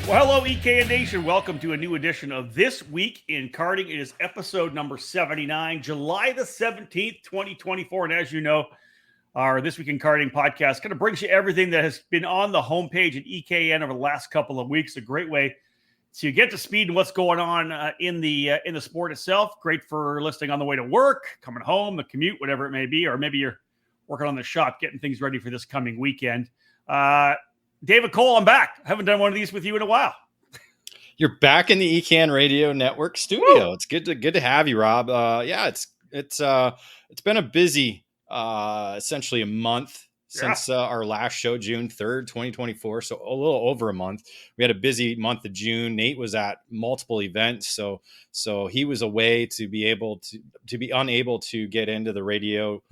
Well, hello, EKN Nation. Welcome to a new edition of This Week in Karting. It is episode number 79, July the 17th, 2024. And as you know, our This Week in Karting podcast kind of brings you everything that has been on the homepage at EKN over the last couple of weeks. A great way to get to speed and what's going on in the sport itself. Great for listening on the way to work, coming home, the commute, whatever it may be, or maybe you're working on the shop, getting things ready for this coming weekend. David Cole, I'm back. I haven't done one of these with you in a while. You're back in the ECAN Radio Network studio. Woo! It's good to have you, Rob. It's been a busy essentially a month since our last show, June 3rd, 2024. So a little over a month. We had a busy month of June. Nate was at multiple events, so he was away to be unable to get into the radio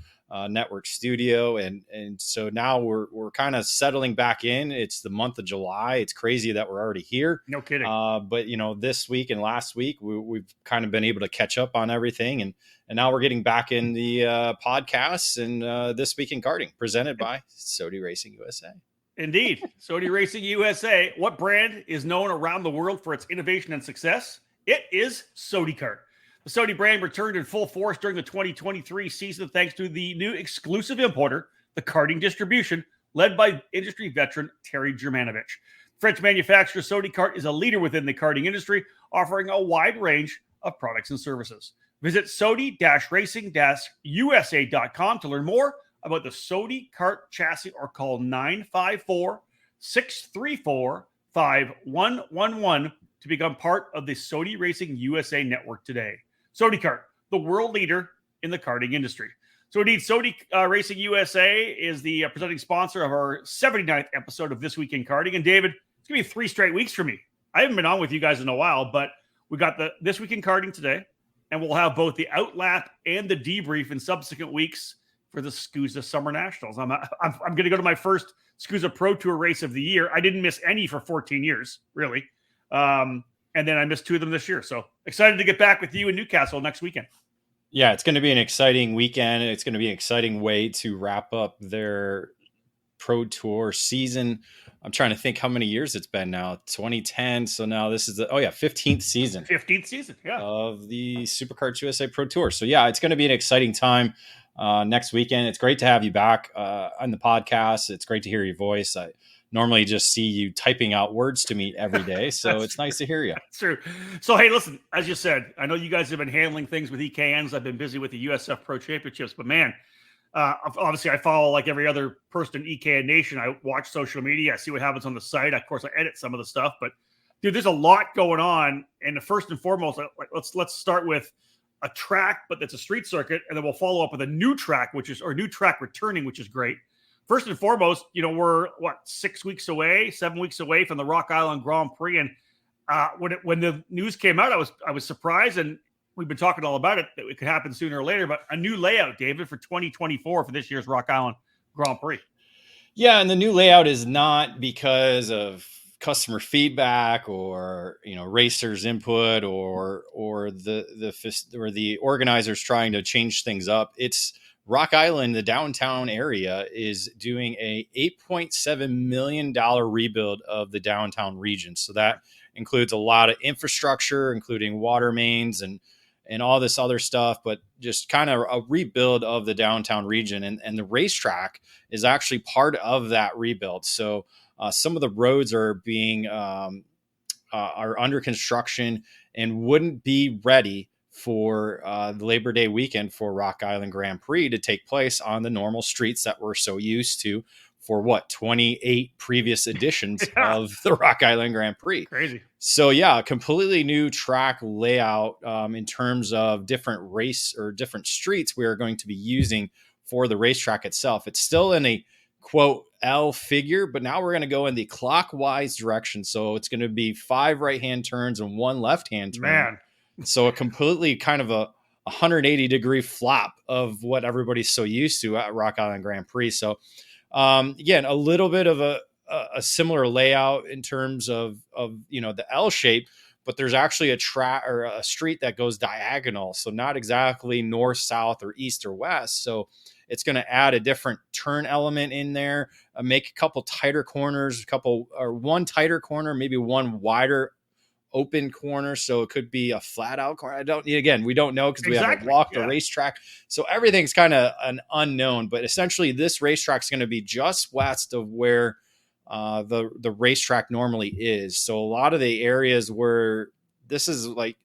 network studio, and so now we're kind of settling back in. It's the month of July. It's crazy that we're already here. No kidding. But this week and last week we've kind of been able to catch up on everything, and now we're getting back in the podcasts and This Week in Karting, presented by Sodi Racing USA. Indeed, Sodi Racing USA. What brand is known around the world for its innovation and success? It is Sodi Kart. The Sodi brand returned in full force during the 2023 season thanks to the new exclusive importer, the Karting Distribution, led by industry veteran Terry Germanovich. French manufacturer Sodi Kart is a leader within the karting industry, offering a wide range of products and services. Visit Sodi-Racing-USA.com to learn more about the Sodi Kart chassis or call 954-634-5111 to become part of the Sodi Racing USA network today. Sodi Kart, the world leader in the karting industry. So indeed, Sodi Racing USA is the presenting sponsor of our 79th episode of This Week in Karting. And David, it's going to be 3 straight weeks for me. I haven't been on with you guys in a while, but we got the This Week in Karting today, and we'll have both the outlap and the debrief in subsequent weeks for the SCUSA Summer Nationals. I'm going to go to my first SCUSA Pro Tour race of the year. I didn't miss any for 14 years, really. And then I missed 2 of them this year. So excited to get back with you in Newcastle next weekend. Yeah, it's going to be an exciting weekend. It's going to be an exciting way to wrap up their Pro Tour season. I'm trying to think how many years it's been now. 2010. So now this is 15th season. 15th season, yeah. Of the SuperKarts USA Pro Tour. So yeah, it's going to be an exciting time next weekend. It's great to have you back on the podcast. It's great to hear your voice. I normally just see you typing out words to me every day. So it's nice to hear you. That's true. So, hey, listen, as you said, I know you guys have been handling things with EKNs. I've been busy with the USF Pro Championships, but man, obviously I follow like every other person in EKN Nation. I watch social media. I see what happens on the site. Of course, I edit some of the stuff, but dude, there's a lot going on. And the first and foremost, let's start with a track, but that's a street circuit. And then we'll follow up with a new track, new track returning, which is great. First and foremost, we're 7 weeks away from the Rock Island Grand Prix. And when the news came out, I was surprised, and we've been talking all about it, that it could happen sooner or later, but a new layout, David, for 2024 for this year's Rock Island Grand Prix. Yeah. And the new layout is not because of customer feedback or, racers input or the organizers trying to change things up. It's Rock Island, the downtown area, is doing a $8.7 million rebuild of the downtown region. So that includes a lot of infrastructure, including water mains and all this other stuff, but just kind of a rebuild of the downtown region. And the racetrack is actually part of that rebuild. So some of the roads are are under construction and wouldn't be ready for the Labor Day weekend for Rock Island Grand Prix to take place on the normal streets that we're so used to for 28 previous editions of the Rock Island Grand Prix. Crazy. So yeah, a completely new track layout in terms of different race or different streets we are going to be using for the racetrack itself. It's still in a quote L figure, but now we're going to go in the clockwise direction. So it's going to be 5 right-hand turns and 1 left-hand turn. Man. So a completely kind of a 180-degree flop of what everybody's so used to at Rock Island Grand Prix. So again, a little bit of a similar layout in terms of the L shape, but there's actually a track or a street that goes diagonal. So not exactly north, south, or east or west. So It's going to add a different turn element in there, make a couple tighter corners, one tighter corner, maybe one wider open corner. So it could be a flat out corner. We don't know because we haven't walked the racetrack. So everything's kind of an unknown, but essentially this racetrack is going to be just west of where the racetrack normally is. So a lot of the areas where this is like,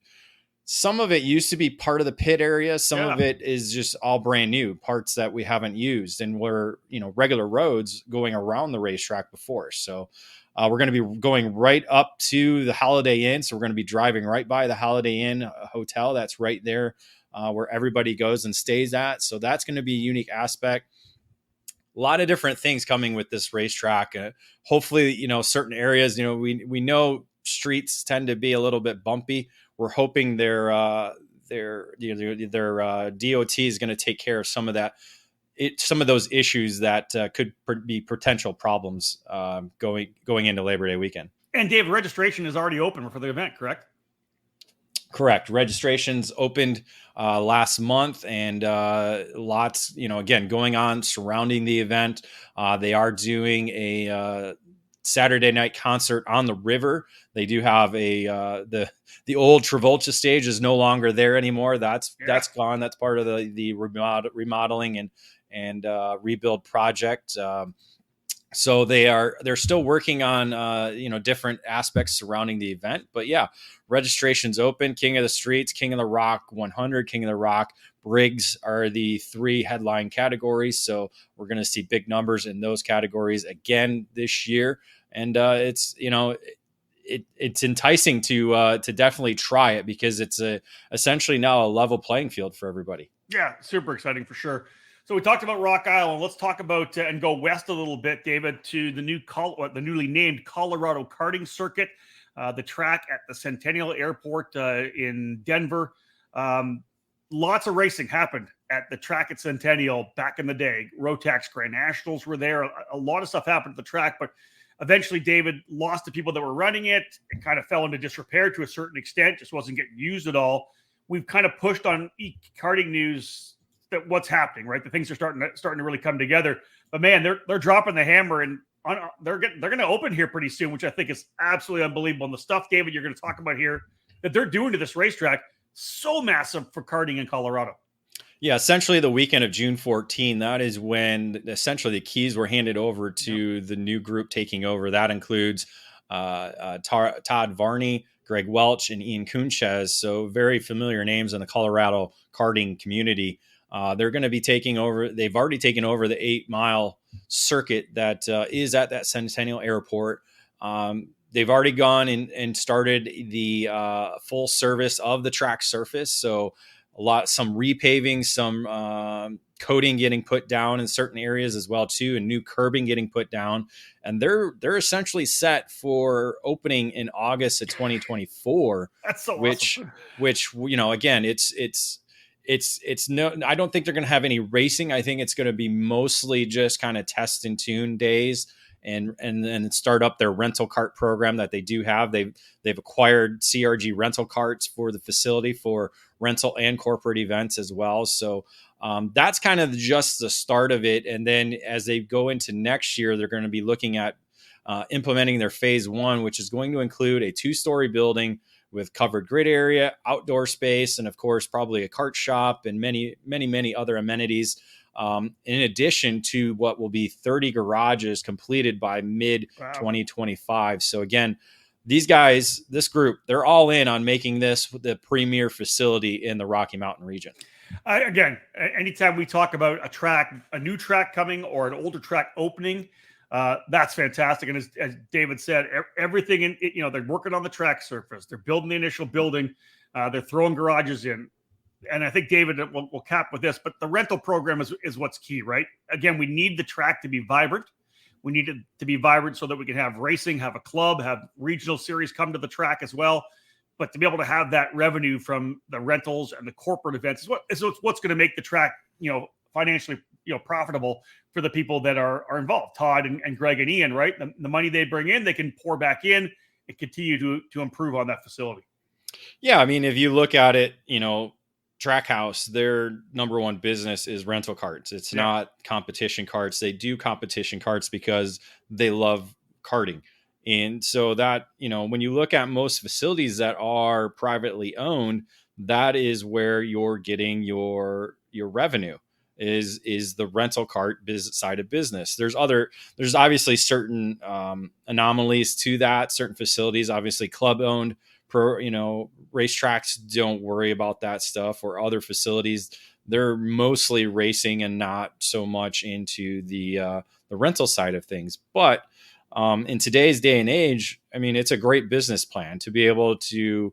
some of it used to be part of the pit area. Some of it is just all brand new parts that we haven't used and were, regular roads going around the racetrack before. So we're going to be going right up to the Holiday Inn. So we're going to be driving right by the Holiday Inn hotel. That's right there where everybody goes and stays at. So that's going to be a unique aspect. A lot of different things coming with this racetrack. Hopefully, certain areas, we know streets tend to be a little bit bumpy. We're hoping their DOT is going to take care of some of that. Some of those issues that could be potential problems going into Labor Day weekend. And Dave, registration is already open for the event, correct? Correct. Registrations opened last month, and lots, again, going on surrounding the event. They are doing a Saturday night concert on the river. They do have the old Travolta stage is no longer there anymore. That's gone. That's part of the remodeling and rebuild project. So they're still working on different aspects surrounding the event. But yeah, registration's open. King of the Streets, King of the Rock 100, King of the Rock, Briggs are the 3 headline categories. So we're going to see big numbers in those categories again this year. And it's enticing to definitely try it because it's essentially now a level playing field for everybody. Yeah, super exciting for sure. So we talked about Rock Island. Let's talk about and go west a little bit, David, to the newly named Colorado Karting Circuit, the track at the Centennial Airport in Denver. Lots of racing happened at the track at Centennial back in the day. Rotax Grand Nationals were there. A lot of stuff happened at the track, but eventually David lost the people that were running it. It kind of fell into disrepair to a certain extent, just wasn't getting used at all. We've kind of pushed on karting news that what's happening, right? The things are starting to really come together. But man, they're dropping the hammer and they're going to open here pretty soon, which I think is absolutely unbelievable. And the stuff, David, you're going to talk about here that they're doing to this racetrack, so massive for karting in Colorado. Yeah, essentially the weekend of June 14, that is when essentially the keys were handed over to the new group taking over. That includes Todd Varney, Greg Welch, and Ian Kunchez. So very familiar names in the Colorado karting community. They're going to be taking over. They've already taken over the 8-mile circuit that is at that Centennial Airport. They've already gone and started the full service of the track surface. So some repaving, some coating getting put down in certain areas as well too, and new curbing getting put down. And they're essentially set for opening in August of 2024. That's so awesome. Which again, it's no, I don't think they're going to have any racing. I think it's going to be mostly just kind of test and tune days and start up their rental cart program that they do have. They've acquired CRG rental carts for the facility for rental and corporate events as well. So that's kind of just the start of it. And then as they go into next year, they're going to be looking at implementing their phase 1, which is going to include a 2-story building with covered grid area, outdoor space, and of course, probably a kart shop and many, many, many other amenities. In addition to what will be 30 garages completed by mid 2025. So again, these guys, this group, they're all in on making this the premier facility in the Rocky Mountain region. Again, anytime we talk about a new track coming or an older track opening, that's fantastic. And as David said, everything in it, they're working on the track surface. They're building the initial building. They're throwing garages in. And I think David will cap with this, but the rental program is what's key, right? Again, we need the track to be vibrant. We need it to be vibrant so that we can have racing, have a club, have regional series come to the track as well. But to be able to have that revenue from the rentals and the corporate events is what's going to make the track, financially, profitable for the people that are involved. Todd and Greg and Ian, right? The money they bring in, they can pour back in and continue to improve on that facility. Yeah, I mean, if you look at it, Trackhouse, their number one business is rental karts. It's Yeah. not competition karts. They do competition karts because they love karting. And so that, when you look at most facilities that are privately owned, that is where you're getting your revenue is the rental cart side of business. There's obviously certain anomalies to that, certain facilities, obviously club owned, racetracks don't worry about that stuff, or other facilities, they're mostly racing and not so much into the rental side of things. But in today's day and age, I mean, it's a great business plan to be able to,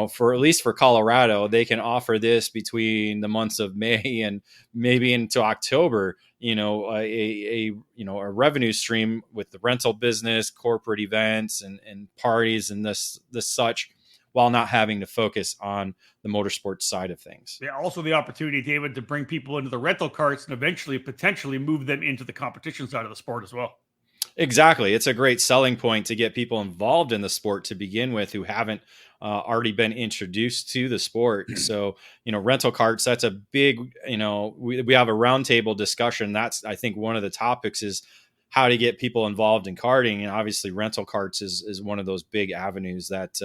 for at least for Colorado, they can offer this between the months of May and maybe into October, a revenue stream with the rental business, corporate events and parties and this such, while not having to focus on the motorsports side of things. Yeah, also the opportunity, David, to bring people into the rental carts and eventually potentially move them into the competition side of the sport as well. Exactly. It's a great selling point to get people involved in the sport to begin with who haven't already been introduced to the sport. So, rental carts, that's a big, we have a roundtable discussion. That's, I think, one of the topics is how to get people involved in karting. And obviously rental carts is one of those big avenues that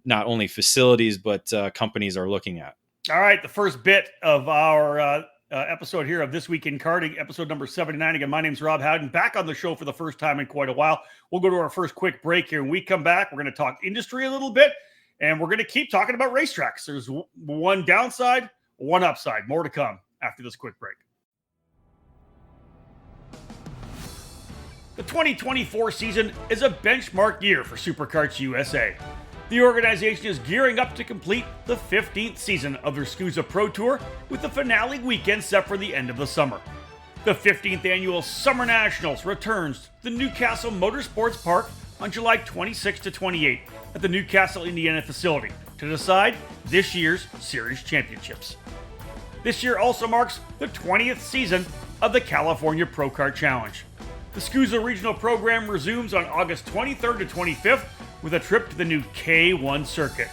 not only facilities, but companies are looking at. All right. The first bit of our episode here of This Week in Karting, episode number 79. Again, my name's Rob Howden, back on the show for the first time in quite a while. We'll go to our first quick break here. When we come back, we're going to talk industry a little bit, and we're going to keep talking about racetracks. There's one downside, one upside. More to come after this quick break. The 2024 season is a benchmark year for Superkarts USA. The organization is gearing up to complete the 15th season of their SCUSA Pro Tour, with the finale weekend set for the end of the summer. The 15th annual Summer Nationals returns to the Newcastle Motorsports Park on July 26 to 28 at the Newcastle, Indiana facility to decide this year's series championships. This year also marks the 20th season of the California Pro Kart Challenge. The SCUSA regional program resumes on August 23rd to 25th with a trip to the new K1 circuit.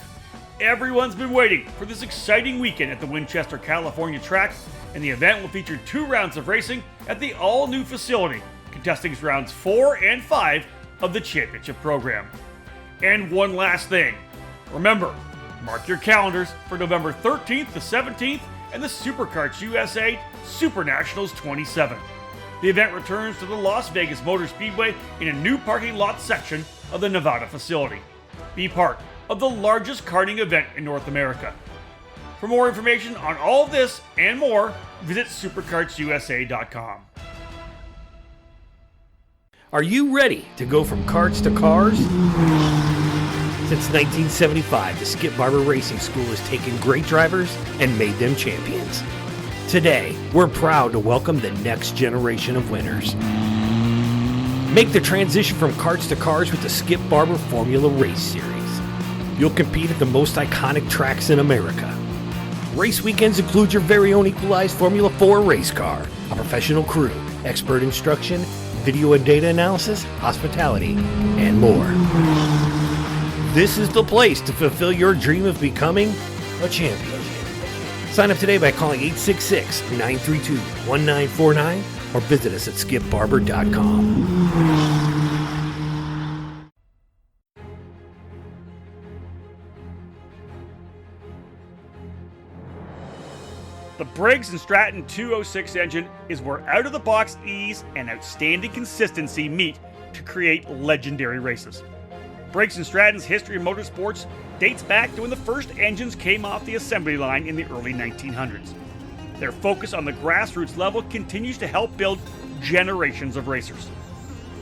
Everyone's been waiting for this exciting weekend at the Winchester, California track, and the event will feature 2 rounds of racing at the all-new facility, contesting rounds 4 and 5 of the championship program. And one last thing. Remember, mark your calendars for November 13th to 17th and the Superkarts USA Super Nationals 27. The event returns to the Las Vegas Motor Speedway in a new parking lot section of the Nevada facility. Be part of the largest karting event in North America. For more information on all of this and more, visit superkartsusa.com. Are you ready to go from karts to cars? Since 1975, the Skip Barber Racing School has taken great drivers and made them champions. Today, we're proud to welcome the next generation of winners. Make the transition from karts to cars with the Skip Barber Formula Race Series. You'll compete at the most iconic tracks in America. Race weekends include your very own equalized Formula 4 race car, a professional crew, expert instruction, video and data analysis, hospitality, and more. This is the place to fulfill your dream of becoming a champion. Sign up today by calling 866-932-1949 or visit us at skipbarber.com. The Briggs & Stratton 206 engine is where out-of-the-box ease and outstanding consistency meet to create legendary races. Briggs & Stratton's history in motorsports dates back to when the first engines came off the assembly line in the early 1900s. Their focus on the grassroots level continues to help build generations of racers.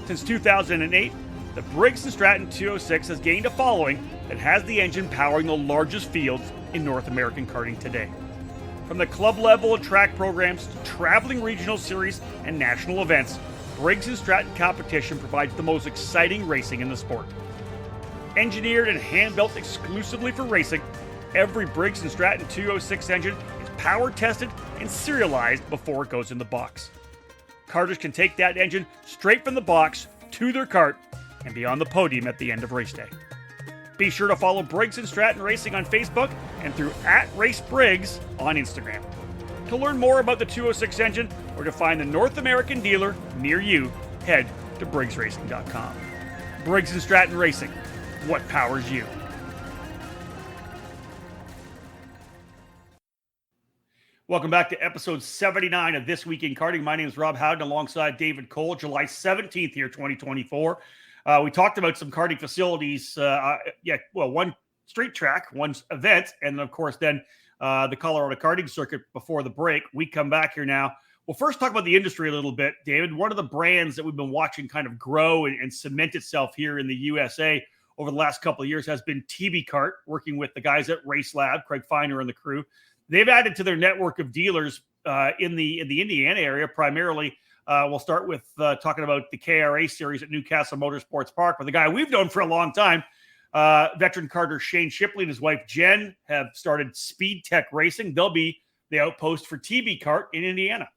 Since 2008, the Briggs & Stratton 206 has gained a following that has the engine powering the largest fields in North American karting today. From the club level of track programs to traveling regional series and national events, Briggs & Stratton competition provides the most exciting racing in the sport. Engineered and hand-built exclusively for racing, every Briggs & Stratton 206 engine is power tested and serialized before it goes in the box. Karters can take that engine straight from the box to their kart and be on the podium at the end of race day. Be sure to follow Briggs & Stratton Racing on Facebook and through @RaceBriggs on Instagram. To learn more about the 206 engine or to find the North American dealer near you, head to BriggsRacing.com. Briggs & Stratton Racing, what powers you? Welcome back to episode 79 of This Week in Karting. My name is Rob Howden alongside David Cole, July 17th here, 2024. We talked about some karting facilities. One street track, one event, and of course then the Colorado karting circuit before the break. We come back here now. We'll first talk about the industry a little bit, David. One of the brands that we've been watching kind of grow and cement itself here in the USA over the last couple of years has been TB Kart, working with the guys at Race Lab, Craig Feiner and the crew. They've added to their network of dealers in the Indiana area primarily. We'll start with talking about the KRA series at Newcastle Motorsports Park, with a guy we've known for a long time. Veteran karter Shane Shipley and his wife Jen have started Speed Tech Racing. They'll be the outpost for TB Kart in Indiana.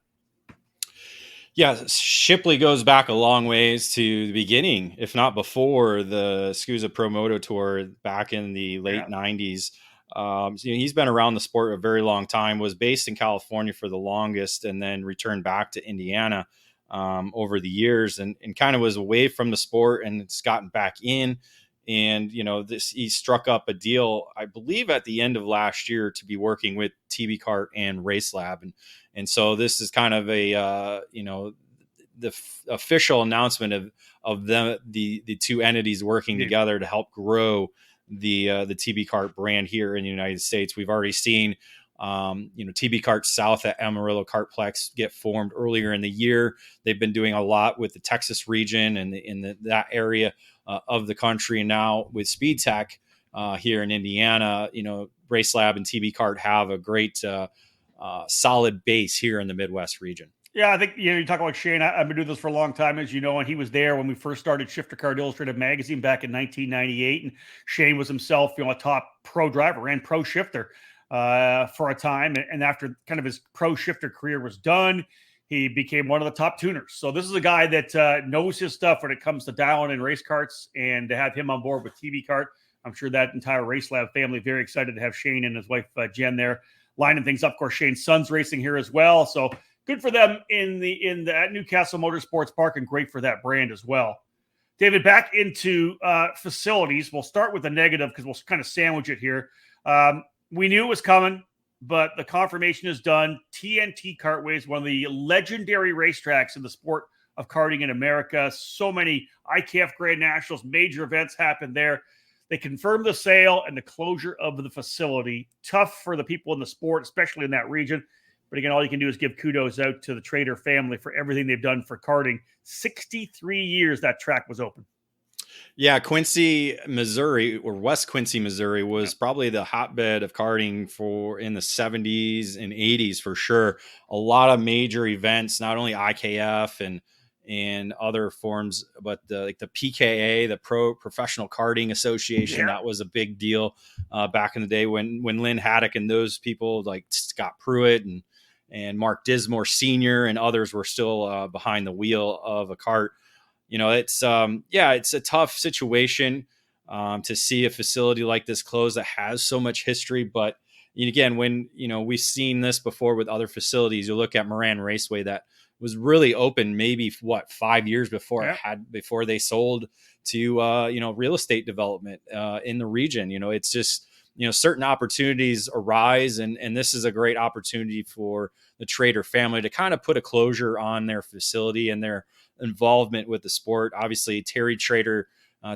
Yeah, Shipley goes back a long ways to the beginning, if not before, the SCUSA Pro Moto Tour back in the late 90s. He's been around the sport a very long time, was based in California for the longest, and then returned back to Indiana over the years and kind of was away from the sport and it's gotten back in. And, he struck up a deal, I believe, at the end of last year to be working with TB Kart and Race Lab. And so this is kind of the official announcement of them, the two entities working together to help grow the TB Kart brand here in the United States. We've already seen, TB Kart South at Amarillo Kartplex get formed earlier in the year. They've been doing a lot with the Texas region and that area of the country. And now with Speed Tech here in Indiana, Race Lab and TB Kart have a great solid base here in the Midwest region. Yeah, I think, you talk about Shane. I've been doing this for a long time, as you know, and he was there when we first started Shifter Kart Illustrated magazine back in 1998. And Shane was himself, a top pro driver and pro shifter for a time. And after kind of his pro shifter career was done, he became one of the top tuners. So this is a guy that knows his stuff when it comes to dialing in race karts, and to have him on board with TB Kart, I'm sure that entire Race Lab family very excited to have Shane and his wife Jen there lining things up. Of course, Shane's son's racing here as well. So good for them at Newcastle Motorsports Park, and great for that brand as well. David, back into facilities. We'll start with the negative because we'll kind of sandwich it here. We knew it was coming, but the confirmation is done. TNT Kartway is one of the legendary racetracks in the sport of karting in America. So many IKF Grand Nationals, major events happen there. They confirmed the sale and the closure of the facility. Tough for the people in the sport, especially in that region. But again, all you can do is give kudos out to the Trader family for everything they've done for karting. 63 years that track was open. Yeah, Quincy, Missouri, or West Quincy, Missouri, was probably the hotbed of karting in the 70s and 80s for sure. A lot of major events, not only IKF and other forms, but the PKA, the Professional Karting Association, that was a big deal back in the day when Lynn Haddock and those people like Scott Pruitt and Mark Dismore Sr. and others were still behind the wheel of a kart. It's a tough situation to see a facility like this close that has so much history. But again, when, we've seen this before with other facilities, you look at Moran Raceway that was really open maybe 5 years before before they sold to, real estate development in the region. It's just, certain opportunities arise, and this is a great opportunity for the Trader family to kind of put a closure on their facility and their involvement with the sport. Obviously, Terry Trader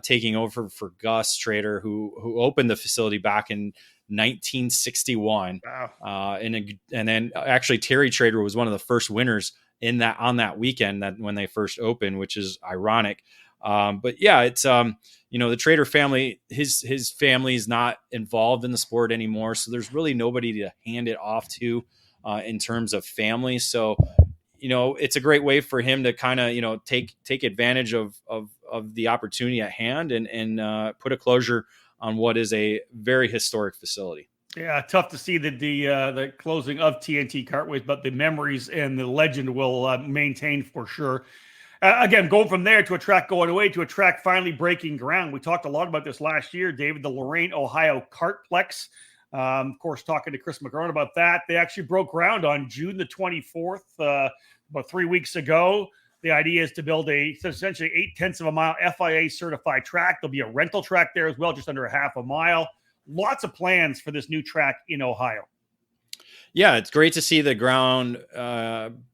taking over for Gus Trader, who opened the facility back in 1961. Wow. And then actually Terry Trader was one of the first winners on that weekend when they first opened, which is ironic. But yeah, it's the Trader family, his family is not involved in the sport anymore, so there's really nobody to hand it off to in terms of family. So it's a great way for him to kind of take advantage of the opportunity at hand and put a closure on what is a very historic facility. Yeah, tough to see the closing of TNT Kartways, but the memories and the legend will maintain for sure. Again, going from there to a track going away to a track finally breaking ground. We talked a lot about this last year, David, the Lorain, Ohio Kartplex. Of course, talking to Chris McGurn about that. They actually broke ground on June the 24th, about 3 weeks ago. The idea is to build essentially 0.8 of a mile FIA certified track. There'll be a rental track there as well, just under a half a mile. Lots of plans for this new track in Ohio. Yeah, it's great to see the ground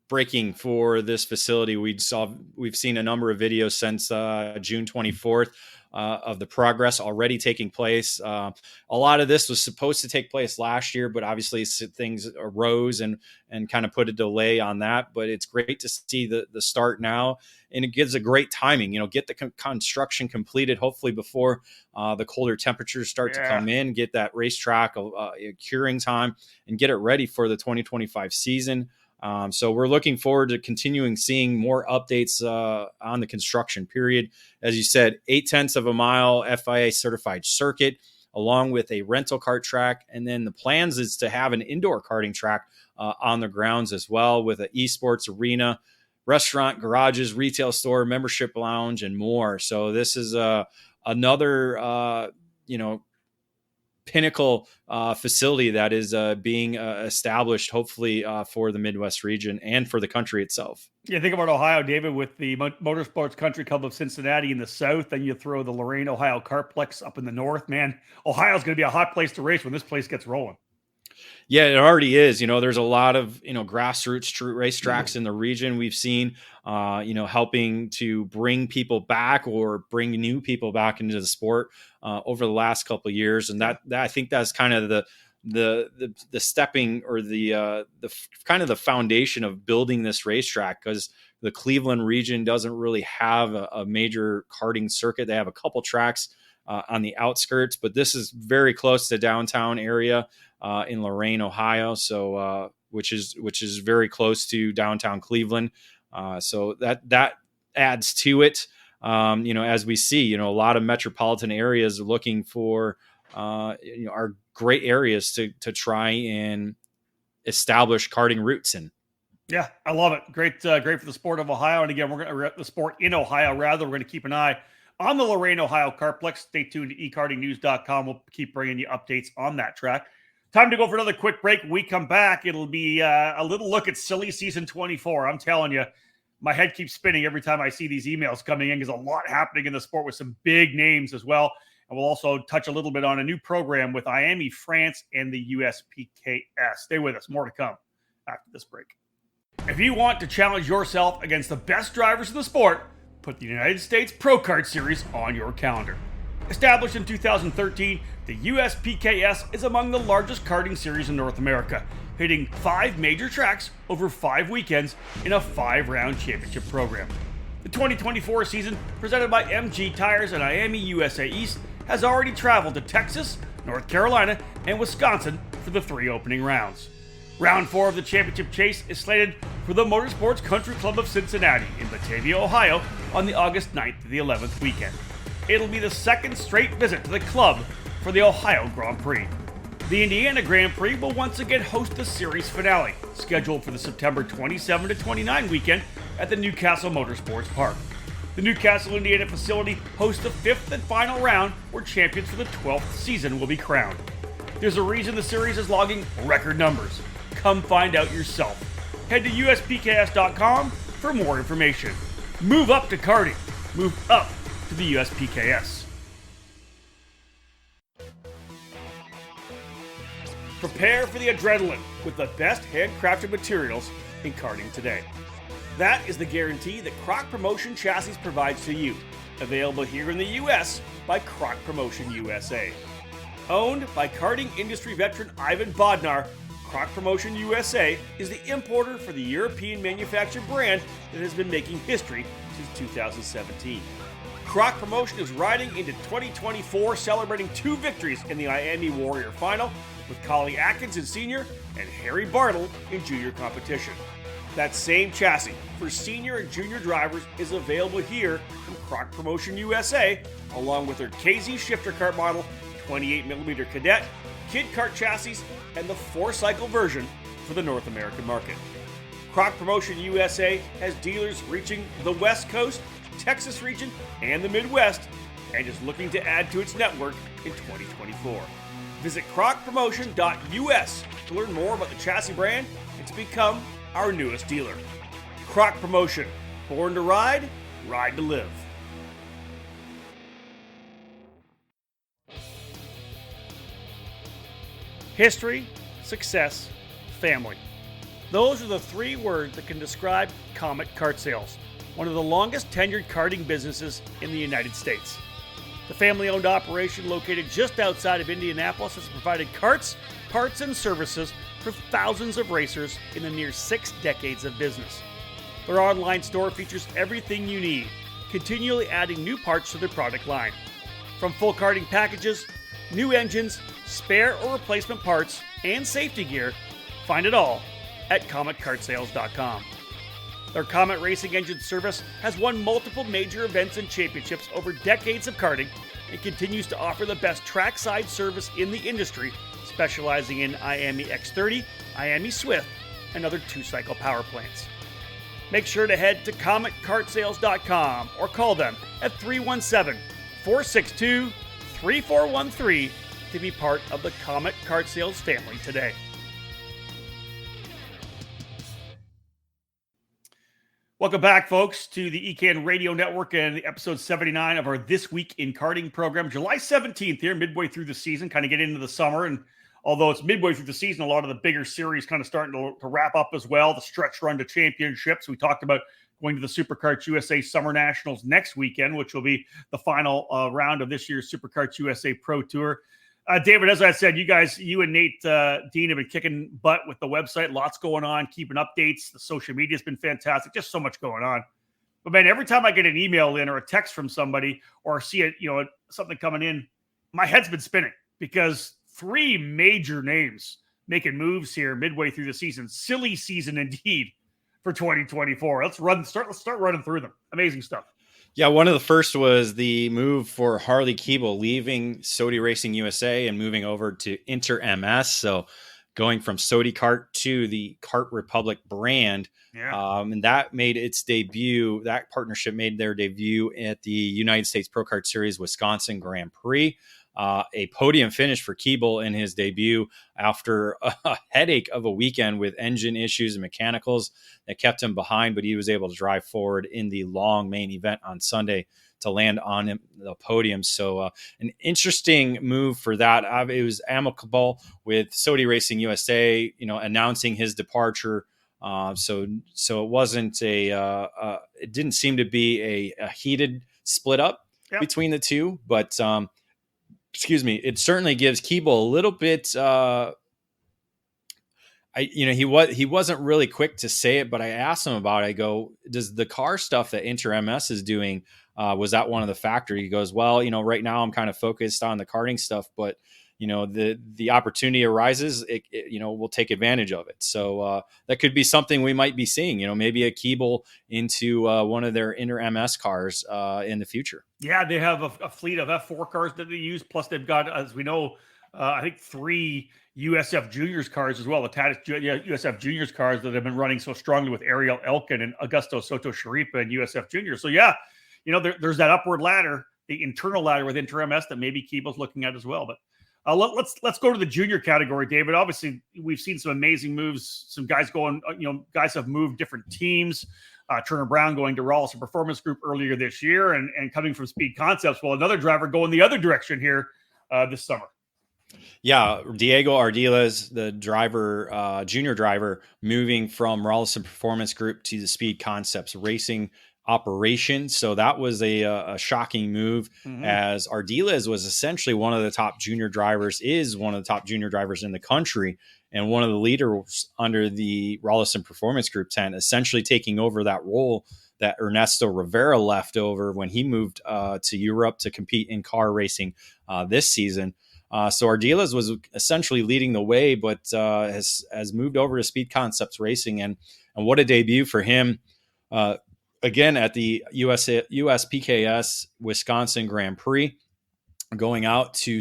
breaking for this facility. We've seen a number of videos since June 24th of the progress already taking place. A lot of this was supposed to take place last year, but obviously things arose and kind of put a delay on that. But it's great to see the start now, and it gives a great timing. Get the construction completed, hopefully before the colder temperatures start to come in. Get that racetrack curing time, and get it ready for the 2025 season. So we're looking forward to continuing seeing more updates on the construction period. As you said, 0.8 of a mile FIA certified circuit, along with a rental kart track. And then the plans is to have an indoor karting track on the grounds as well, with an esports arena, restaurant, garages, retail store, membership lounge, and more. So this is another, pinnacle facility that is being established, hopefully for the Midwest region and for the country itself. Yeah, think about Ohio, David, with the Motorsports Country Club of Cincinnati in the south. Then you throw the Lorain, Ohio Kartplex up in the north. Man, Ohio's going to be a hot place to race when this place gets rolling. Yeah, it already is. There's a lot of, grassroots racetracks in the region. We've seen, helping to bring people back or bring new people back into the sport over the last couple of years. And that I think that's kind of the stepping or the kind of the foundation of building this racetrack, because the Cleveland region doesn't really have a major karting circuit. They have a couple tracks on the outskirts, but this is very close to downtown area in Lorain, Ohio. So, which is very close to downtown Cleveland. So that adds to it. As we see, a lot of metropolitan areas are looking for, are great areas to try and establish karting routes in. Yeah, I love it. Great for the sport of Ohio. And again, we're the sport in Ohio, rather. We're going to keep an eye on the Lorain, Ohio Kartplex. Stay tuned to ekartingnews.com. We'll keep bringing you updates on that track. Time to go for another quick break. When we come back, it'll be a little look at silly season 24. I'm telling you, my head keeps spinning every time I see these emails coming in. There's a lot happening in the sport with some big names as well. And we'll also touch a little bit on a new program with IAME France and the USPKS. Stay with us. More to come after this break. If you want to challenge yourself against the best drivers in the sport, put the United States Pro Kart Series on your calendar. Established in 2013, the USPKS is among the largest karting series in North America, hitting 5 major tracks over 5 weekends in a 5-round championship program. The 2024 season, presented by MG Tires and IAME USA East, has already traveled to Texas, North Carolina, and Wisconsin for the 3 opening rounds. Round 4 of the championship chase is slated for the Motorsports Country Club of Cincinnati in Batavia, Ohio on the August 9th to the 11th weekend. It'll be the second straight visit to the club for the Ohio Grand Prix. The Indiana Grand Prix will once again host the series finale, scheduled for the September 27 to 29 weekend at the Newcastle Motorsports Park. The Newcastle, Indiana facility hosts the 5th and final round where champions for the 12th season will be crowned. There's a reason the series is logging record numbers. Come find out yourself. Head to uspks.com for more information. Move up to karting. Move up to the USPKS. Prepare for the adrenaline with the best handcrafted materials in karting today. That is the guarantee that Croc Promotion Chassis provides to you. Available here in the US by Croc Promotion USA. Owned by karting industry veteran Ivan Bodnar, Croc Promotion USA is the importer for the European manufactured brand that has been making history since 2017. Croc Promotion is riding into 2024 celebrating 2 victories in the IAME Warrior Final with Collie Atkinson Sr. and Harry Bartle in junior competition. That same chassis for senior and junior drivers is available here from Croc Promotion USA, along with their KZ shifter kart model, 28mm Cadet, Kid Kart chassis, and the 4-cycle version for the North American market. Croc Promotion USA has dealers reaching the West Coast, Texas region, and the Midwest, and is looking to add to its network in 2024. Visit crocpromotion.us to learn more about the chassis brand and to become our newest dealer. Croc Promotion, born to ride, ride to live. History, success, family. Those are the three words that can describe Comet Kart Sales, one of the longest tenured karting businesses in the United States. The family-owned operation located just outside of Indianapolis has provided karts, parts, and services for thousands of racers in the near 6 decades of business. Their online store features everything you need, continually adding new parts to their product line. From full karting packages, new engines, spare or replacement parts, and safety gear, find it all at CometKartSales.com. Their Comet Racing Engine service has won multiple major events and championships over decades of karting and continues to offer the best trackside service in the industry, specializing in IAME X30, IAME Swift, and other 2-cycle power plants. Make sure to head to CometKartSales.com or call them at 317-462-3413 to be part of the Comet Kart Sales family today. Welcome back, folks, to the EKN Radio Network and episode 79 of our This Week in Karting program. July 17th here, midway through the season, kind of get into the summer. And although it's midway through the season, a lot of the bigger series kind of starting to wrap up as well. The stretch run to championships. We talked about going to the SuperKarts USA Summer Nationals next weekend, which will be the final round of this year's SuperKarts USA Pro Tour. David, as I said, you and Nate Dean have been kicking butt with the website. Lots going on, keeping updates. The social media has been fantastic. Just so much going on. But man, every time I get an email in or a text from somebody or see it, something coming in, my head's been spinning because 3 major names making moves here midway through the season. Silly season indeed for 2024. Let's start running through them. Amazing stuff. Yeah, one of the first was the move for Harley Keeble leaving Sodi Racing USA and moving over to Inter MS. So going from Sodi Kart to the Kart Republic brand. Yeah. And that made its debut. That partnership made their debut at the United States Pro Kart Series Wisconsin Grand Prix. A podium finish for Keeble in his debut after a headache of a weekend with engine issues and mechanicals that kept him behind, but he was able to drive forward in the long main event on Sunday to land on the podium. So an interesting move for that. It was amicable with Sodi Racing USA, announcing his departure. So it wasn't it didn't seem to be a heated split up between the two, but it certainly gives Keeble a little bit. He wasn't really quick to say it, but I asked him about it. I go, does the car stuff that Inter MS is doing, was that one of the factors? He goes, well, right now I'm kind of focused on the karting stuff, but the opportunity arises, we'll take advantage of it. So that could be something we might be seeing, maybe a Keeble into one of their Inter MS cars in the future. Yeah, they have a fleet of F4 cars that they use. Plus they've got, as we know, I think 3 USF Juniors cars as well. The USF Juniors cars that have been running so strongly with Ariel Elkin and Augusto Soto Sharipa and USF Juniors. So yeah, there's that upward ladder, the internal ladder with Inter MS that maybe Keeble's looking at as well. But let's go to the junior category, David. Obviously, we've seen some amazing moves. Some guys guys have moved different teams. Turner Brown going to Rawlson Performance Group earlier this year and coming from Speed Concepts. Well, another driver going the other direction here this summer. Yeah, Diego Ardiles, the driver, junior driver, moving from Rawlson Performance Group to the Speed Concepts Racing operation. So that was a shocking move, as Ardiles was essentially one of the top junior drivers in the country, and one of the leaders under the Rawlson Performance Group tent, essentially taking over that role that Ernesto Rivera left over when he moved to Europe to compete in car racing this season. So Ardiles was essentially leading the way, but has moved over to Speed Concepts Racing, and what a debut for him. Again, at the USPKS Wisconsin Grand Prix, going out to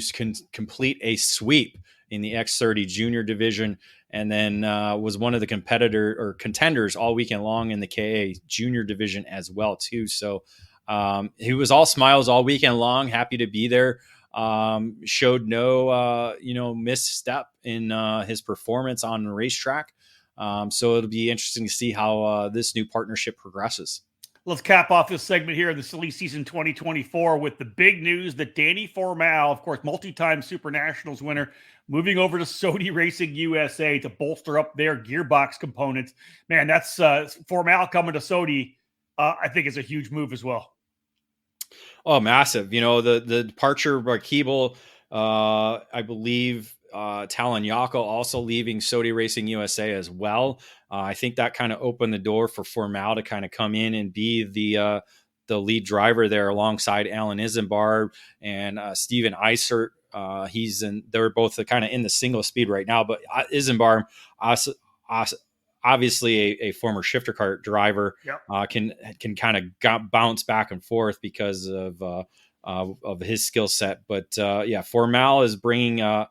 complete a sweep in the X30 junior division and then was one of the contenders all weekend long in the KA junior division as well too. So he was all smiles all weekend long, happy to be there. Showed no misstep in his performance on the racetrack. So it'll be interesting to see how this new partnership progresses. Let's cap off this segment here in the Silly Season 2024 with the big news that Danny Formal, of course, multi-time Super Nationals winner, moving over to Sodi Racing USA to bolster up their gearbox components. Man, that's Formal coming to Sodi, I think is a huge move as well. Oh, massive. The departure of Keeble, I believe Talon Yako also leaving Sodi Racing USA as well. I think that kind of opened the door for Formal to kind of come in and be the lead driver there alongside Alan Isenbarb and Steven Eisert. They're both kind of in the single speed right now, but Isenbarb, obviously a former shifter kart driver, can kind of bounce back and forth because of his skill set. But Formal is bringing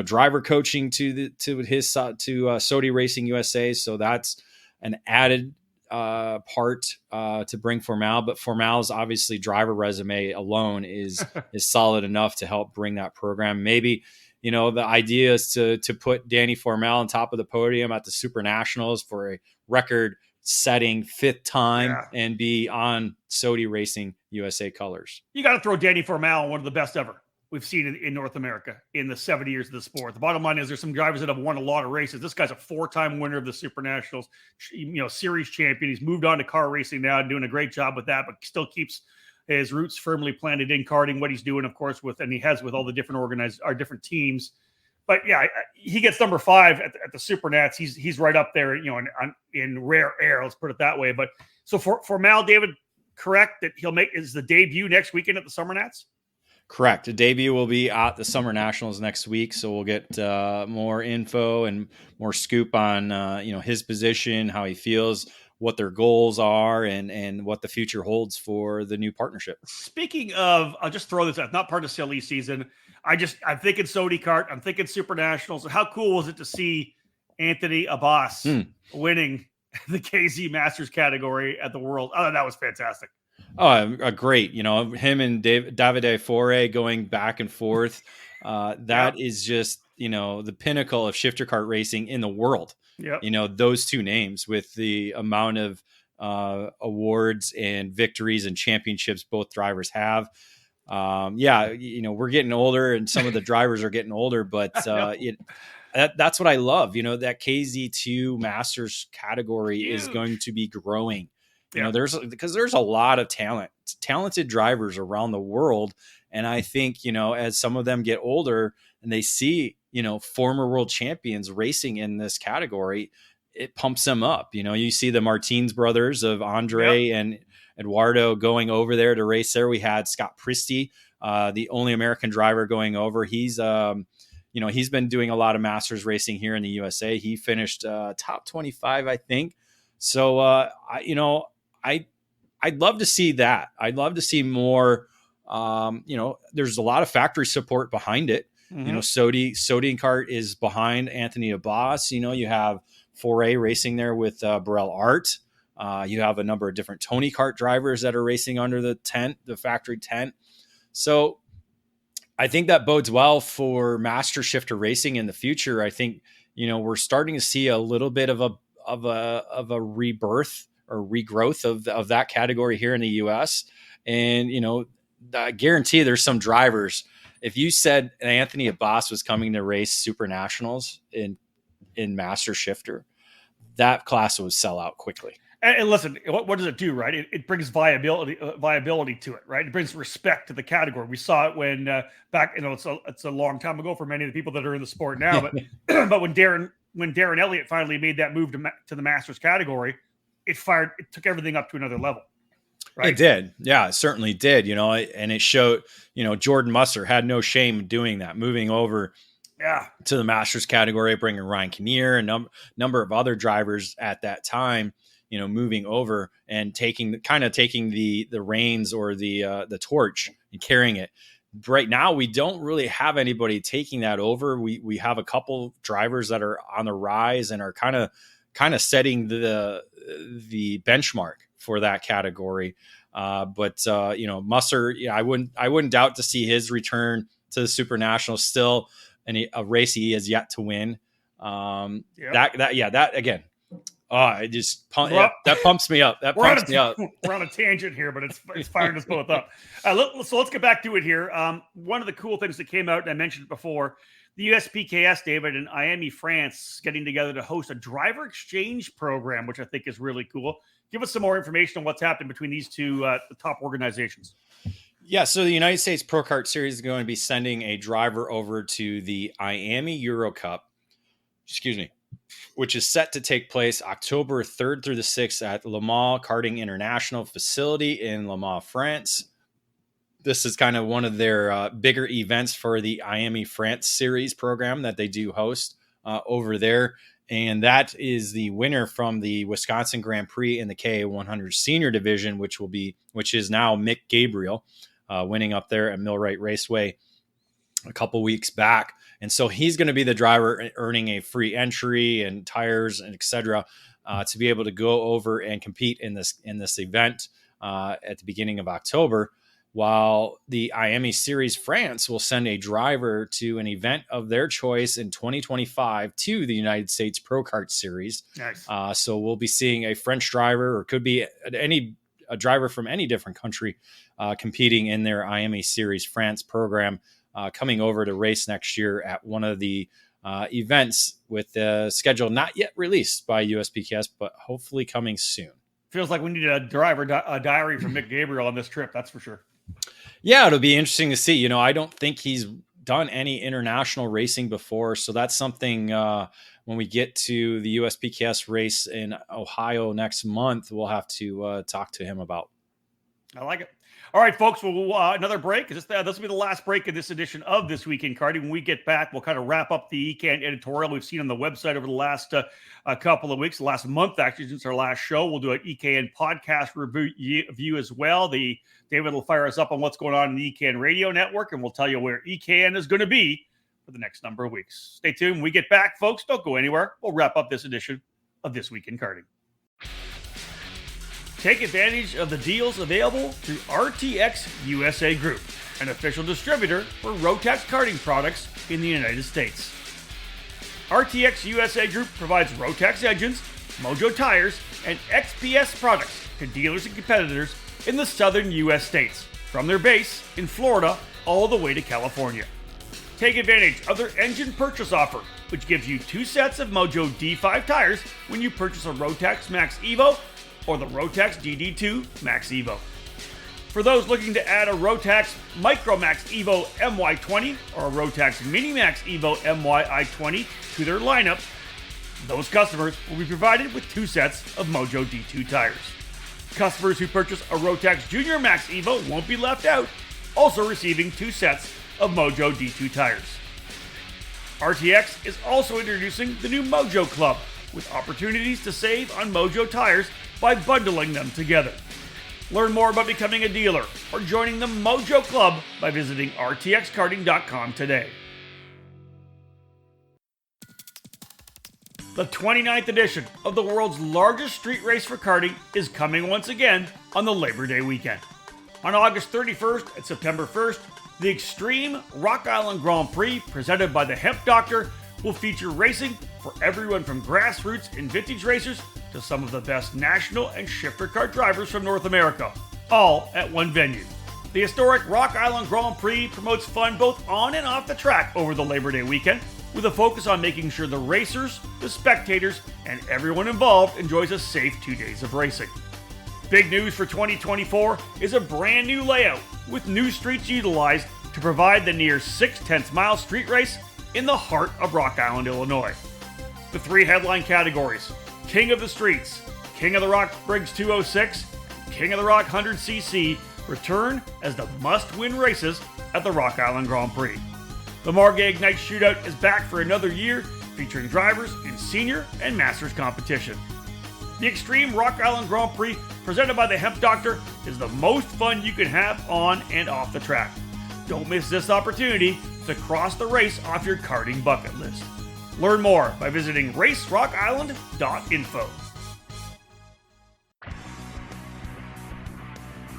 driver coaching to Sodi Racing USA. So that's an added part to bring Formal, but Formal's obviously driver resume alone is solid enough to help bring that program. Maybe, the idea is to put Danny Formal on top of the podium at the Super Nationals for a record setting 5th time and be on Sodi Racing USA colors. You got to throw Danny Formal, one of the best ever we've seen in North America in the 70 years of the sport. The bottom line is there's some drivers that have won a lot of races. This guy's a 4-time winner of the Super Nationals, series champion. He's moved on to car racing now and doing a great job with that, but still keeps his roots firmly planted in karting, what he's doing, of course, with all the different different teams. But yeah, he gets number 5 at the Super Nats. He's right up there, in rare air. Let's put it that way. But so for Mal, David, correct that he'll make is the debut next weekend at the Summer Nats? Correct. The debut will be at the Summer Nationals next week, so we'll get more info and more scoop on his position, how he feels, what their goals are, and what the future holds for the new partnership. Speaking of, I'll just throw this out, not part of silly season. I'm thinking Sodi Kart. I'm thinking Super Nationals. How cool was it to see Anthony Abbas winning the KZ Masters category at the World? Oh, that was fantastic. Oh, great. Him and Davide Fore going back and forth. That is just, the pinnacle of shifter kart racing in the world. Those two names with the amount of awards and victories and championships both drivers have. We're getting older and some of the drivers are getting older, but that's what I love. That KZ2 Masters category is going to be growing. There's a lot of talented drivers around the world. And I think, as some of them get older and they see, former world champions racing in this category, it pumps them up. You see the Martins brothers of Andre and Eduardo going over there to race there. We had Scott Priesty, the only American driver going over. He's been doing a lot of Masters racing here in the USA. He finished top 25, I think. So, I'd love to see that. I'd love to see more. There's a lot of factory support behind it. Mm-hmm. Sodi and Kart is behind Anthony Abbas. You have Foray racing there with Burrell Art. You have a number of different Tony Kart drivers that are racing under the factory tent. So I think that bodes well for master shifter racing in the future. I think, we're starting to see a little bit of a rebirth or regrowth of that category here in the US. And, I guarantee there's some drivers. If you said Anthony Abbas was coming to race Super Nationals in master shifter, that class would sell out quickly. And listen, what does it do, right? It brings viability to it, right? It brings respect to the category. We saw it when back, it's a long time ago for many of the people that are in the sport now, but but when Darren Elliott finally made that move to the Masters category, it took everything up to another level. Right? It did. Yeah, it certainly did, and it showed, Jordan Musser had no shame in doing that, moving over to the Masters category, bringing Ryan Kinnear and number of other drivers at that time, moving over and taking the reins or the torch and carrying it. right now we don't really have anybody taking that over. We have a couple drivers that are on the rise and are kind of setting the benchmark for that category. But Musser, I wouldn't doubt to see his return to the Super National. Still a race he has yet to win. That again. It just that pumps me up. We're on a tangent here, but it's fired us both up. So let's get back to it here. One of the cool things that came out, and I mentioned it before, the USPKS, David, in Miami, France, getting together to host a driver exchange program, which I think is really cool. Give us some more information on what's happening between these two the top organizations. Yeah, so the United States Pro Kart Series is going to be sending a driver over to the Miami Euro Cup. Which is set to take place October 3rd through the 6th at Le Mans Karting International facility in Le Mans, France. This is kind of one of their bigger events for the Miami France series program that they do host over there. And that is the winner from the Wisconsin Grand Prix in the KA100 senior division, which is now Mick Gabriel, winning up there at Millwright Raceway a couple weeks back. And so he's going to be the driver earning a free entry and tires and et cetera, to be able to go over and compete in this event at the beginning of October, while the Miami Series France will send a driver to an event of their choice in 2025 to the United States Pro Kart Series. Nice. So we'll be seeing a French driver, or could be a driver from any different country, competing in their Miami Series France program, coming over to race next year at one of the events, with the schedule not yet released by USPKS, but hopefully coming soon. Feels like we need a diary from Mick Gabriel on this trip. That's for sure. Yeah, it'll be interesting to see. I don't think he's done any international racing before. So that's something when we get to the USPKS race in Ohio next month, we'll have to talk to him about. I like it. All right, folks, we'll another break. This will be the last break of this edition of This Week in Karting. When we get back, we'll kind of wrap up the ECAN editorial we've seen on the website over the last couple of weeks, the last month, actually, since our last show. We'll do an ECAN podcast review as well. David will fire us up on what's going on in the ECAN radio network, and we'll tell you where ECAN is going to be for the next number of weeks. Stay tuned. When we get back, folks, don't go anywhere. We'll wrap up this edition of This Week in Karting. Take advantage of the deals available through RTX USA Group, an official distributor for Rotax karting products in the United States. RTX USA Group provides Rotax engines, Mojo tires, and XPS products to dealers and competitors in the southern U.S. states, from their base in Florida all the way to California. Take advantage of their engine purchase offer, which gives you 2 sets of Mojo D5 tires when you purchase a Rotax Max Evo or the Rotax DD2 Max Evo. For those looking to add a Rotax Micro Max Evo MY20 or a Rotax Mini Max Evo MY-I20 to their lineup, those customers will be provided with 2 sets of Mojo D2 tires. Customers who purchase a Rotax Junior Max Evo won't be left out, also receiving 2 sets of Mojo D2 tires. RTX is also introducing the new Mojo Club, with opportunities to save on Mojo tires by bundling them together. Learn more about becoming a dealer or joining the Mojo Club by visiting rtxkarting.com today. The 29th edition of the world's largest street race for karting is coming once again on the Labor Day weekend. On August 31st and September 1st, the Extreme Rock Island Grand Prix, presented by the Hemp Doctor, will feature racing for everyone from grassroots and vintage racers to some of the best national and shifter kart drivers from North America, all at one venue. The historic Rock Island Grand Prix promotes fun both on and off the track over the Labor Day weekend, with a focus on making sure the racers, the spectators, and everyone involved enjoys a safe 2 days of racing. Big news for 2024 is a brand new layout with new streets utilized to provide the near 6/10 mile street race in the heart of Rock Island, Illinois. The 3 headline categories: King of the Streets, King of the Rock Briggs 206, King of the Rock 100cc return as the must-win races at the Rock Island Grand Prix. The Margay Ignite Shootout is back for another year, featuring drivers in senior and masters competition. The Extreme Rock Island Grand Prix, presented by the Hemp Doctor, is the most fun you can have on and off the track. Don't miss this opportunity to cross the race off your karting bucket list. Learn more by visiting racerockisland.info.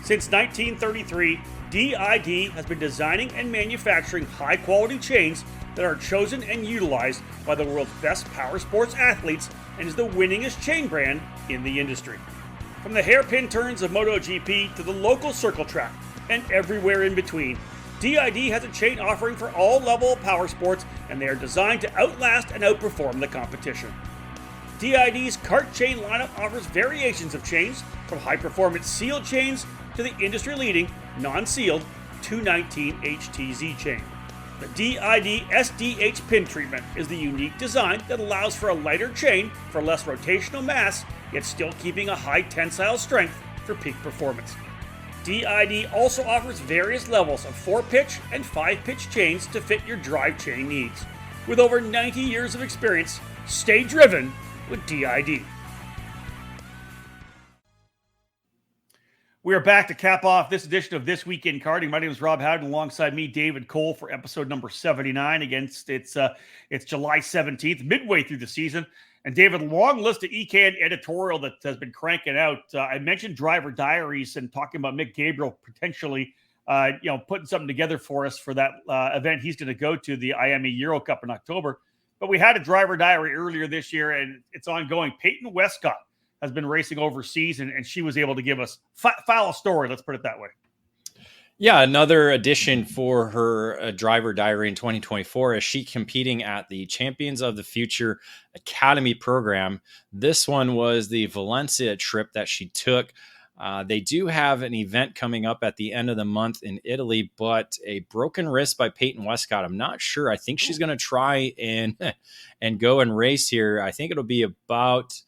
Since 1933, DID has been designing and manufacturing high-quality chains that are chosen and utilized by the world's best power sports athletes and is the winningest chain brand in the industry. From the hairpin turns of MotoGP to the local circle track and everywhere in between, DID has a chain offering for all level of power sports, and they are designed to outlast and outperform the competition. DID's kart chain lineup offers variations of chains, from high-performance sealed chains to the industry-leading non-sealed 219 HTZ chain. The DID SDH pin treatment is the unique design that allows for a lighter chain for less rotational mass, yet still keeping a high tensile strength for peak performance. DID also offers various levels of 4-pitch and 5-pitch chains to fit your drive chain needs. With over 90 years of experience, stay driven with DID. We are back to cap off this edition of This Week in Karting. My name is Rob Howden, alongside me, David Cole, for episode number 79. It's July 17th, midway through the season. And David, long list of EKN editorial that has been cranking out. I mentioned driver diaries and talking about Mick Gabriel potentially, putting something together for us for that event he's going to go to, the IME Euro Cup in October. But we had a driver diary earlier this year, and it's ongoing. Peyton Westcott has been racing overseas, and she was able to give us file a story. Let's put it that way. Yeah, another addition for her driver diary in 2024 is she competing at the Champions of the Future Academy program. This one was the Valencia trip that she took. They do have an event coming up at the end of the month in Italy, but a broken wrist by Peyton Westcott. I'm not sure. I think she's going to try and go and race here. I think it'll be about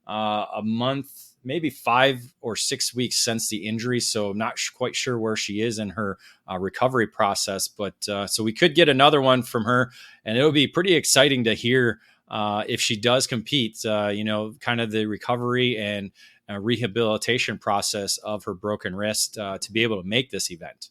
a month, maybe 5 or 6 weeks since the injury. So I'm not quite sure where she is in her recovery process, but so we could get another one from her, and it'll be pretty exciting to hear if she does compete, kind of the recovery and rehabilitation process of her broken wrist to be able to make this event.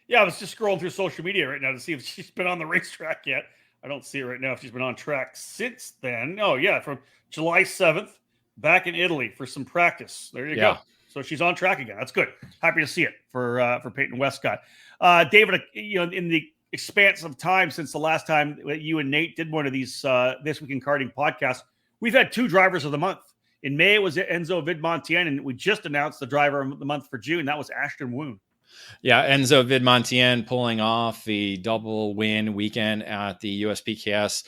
Yeah, I was just scrolling through social media right now to see if she's been on the racetrack yet. I don't see it right now if she's been on track since then. Oh, yeah, from July 7th. Back in Italy for some practice. There you go. So she's on track again. That's good. Happy to see it for Peyton Westcott. David, in the expanse of time since the last time that you and Nate did one of these This Week in Karting podcasts, we've had 2 drivers of the month. In May, it was Enzo Vidmontien, and we just announced the driver of the month for June. That was Ashton Woon. Yeah, Enzo Vidmontien pulling off the double win weekend at the USPKS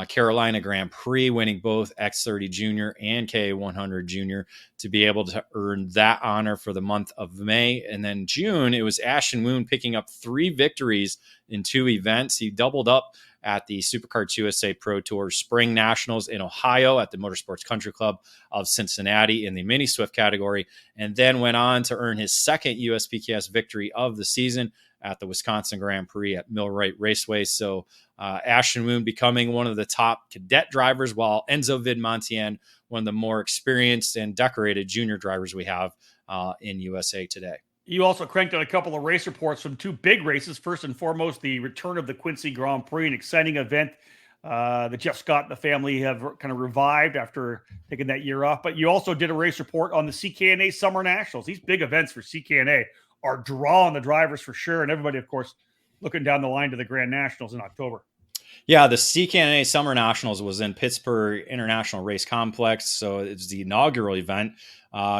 Carolina Grand Prix, winning both X30 Junior and K100 Junior to be able to earn that honor for the month of May. And then June, it was Ashton Woon picking up 3 victories in 2 events. He doubled up at the SuperKarts USA Pro Tour Spring Nationals in Ohio at the Motorsports Country Club of Cincinnati in the Mini Swift category, and then went on to earn his second USPKS victory of the season at the Wisconsin Grand Prix at Millwright Raceway. So Ashton Woon becoming one of the top cadet drivers, while Enzo Vidmontien, one of the more experienced and decorated junior drivers we have in USA today. You also cranked out a couple of race reports from 2 big races. First and foremost, the return of the Quincy Grand Prix, an exciting event that Jeff Scott and the family have kind of revived after taking that year off. But you also did a race report on the CKNA Summer Nationals. These big events for CKNA are drawing the drivers for sure. And everybody, of course, looking down the line to the Grand Nationals in October. Yeah, the CKNA Summer Nationals was in Pittsburgh International Race Complex. So it's the inaugural event.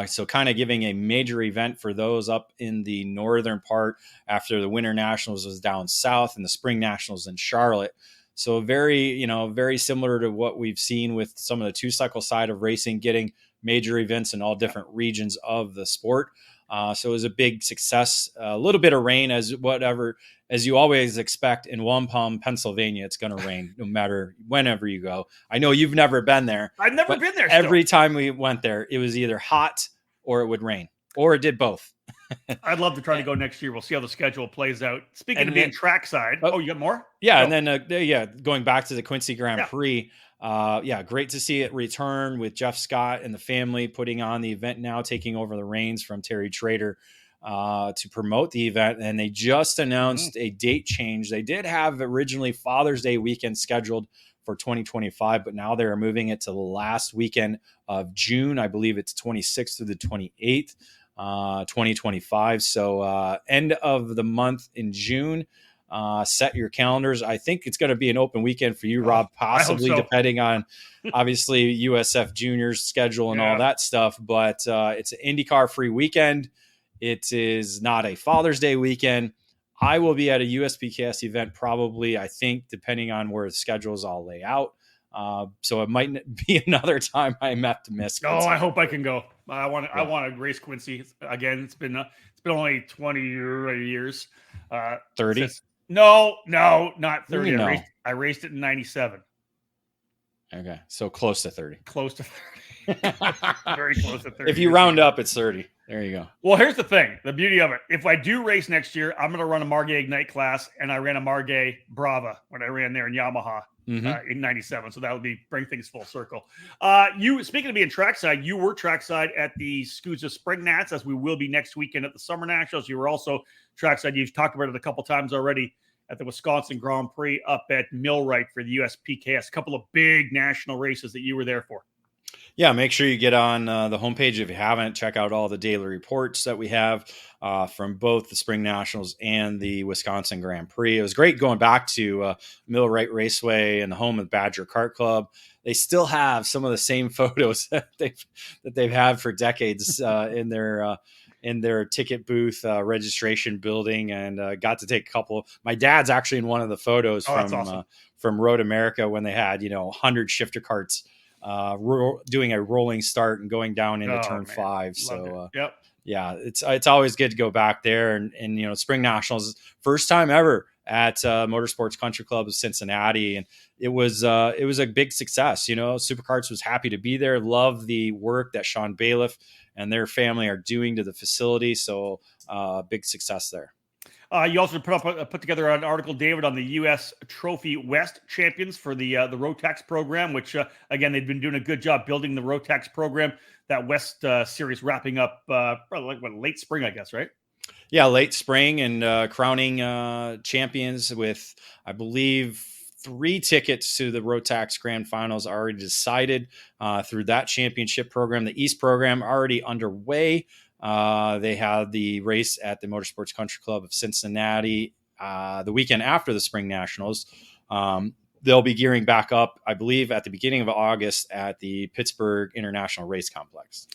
So kind of giving a major event for those up in the northern part after the Winter Nationals was down south and the Spring Nationals in Charlotte. So very similar to what we've seen with some of the 2-cycle side of racing, getting major events in all different regions of the sport. So it was a big success. A little bit of rain as you always expect in Wampum, Pennsylvania. It's going to rain no matter whenever you go. I know you've never been there. I've never been there. Every time we went there, it was either hot or it would rain, or it did both. I'd love to try to go next year. We'll see how the schedule plays out. Speaking of being trackside. Oh, you got more? Yeah. And then, going back to the Quincy Grand Prix. Great to see it return with Jeff Scott and the family putting on the event now, taking over the reins from Terry Trader. to promote the event, and they just announced a date change. They did have originally Father's Day weekend scheduled for 2025, but now they're moving it to the last weekend of June. I believe it's 26th through the 28th, 2025. So end of the month in June. Set your calendars. I think it's going to be an open weekend for you, Rob, possibly depending on obviously USF Juniors schedule and all that stuff. But it's an IndyCar free weekend. It is not a Father's Day weekend. I will be at a USPKS event probably, I think, depending on where the schedules all lay out. So it might be another time I have to miss. Oh, I hope I can go. I want to race Quincy again. It's been only 20 years. 30? No, not 30. No. I raced it in 97. Okay, so close to 30. Close to 30. Very close to 30. If you round up, it's 30. There you go. Well, here's the thing. The beauty of it. If I do race next year, I'm going to run a Margay Ignite class, and I ran a Margay Brava when I ran there in Yamaha in 97. So that would bring things full circle. You, speaking of being trackside, you were trackside at the SCUSA Spring Nats, as we will be next weekend at the Summer Nationals. You were also trackside. You've talked about it a couple times already at the Wisconsin Grand Prix up at Millwright for the USPKS. A couple of big national races that you were there for. Yeah, make sure you get on the homepage if you haven't. Check out all the daily reports that we have from both the Spring Nationals and the Wisconsin Grand Prix. It was great going back to Millwright Raceway and the home of Badger Kart Club. They still have some of the same photos that they've had for decades in their ticket booth registration building, and got to take a couple. My dad's actually in one of the photos from Road America when they had 100 shifter carts doing a rolling start and going down into turn 5. So yeah, it's always good to go back there, and Spring Nationals, first time ever at Motorsports Country Club of Cincinnati, and it was a big success. Supercarts was happy to be there. Love the work that Sean Bailiff and their family are doing to the facility. So big success there. You also put together an article, David, on the U.S. Trophy West champions for the Rotax program, which, again, they've been doing a good job building the Rotax program. That West series wrapping up probably late spring, I guess, right? Yeah, late spring, and crowning champions with, I believe, 3 tickets to the Rotax Grand Finals already decided through that championship program. The East program already underway. They had the race at the Motorsports Country Club of Cincinnati the weekend after the Spring Nationals. They'll be gearing back up, I believe, at the beginning of August at the Pittsburgh International Race Complex.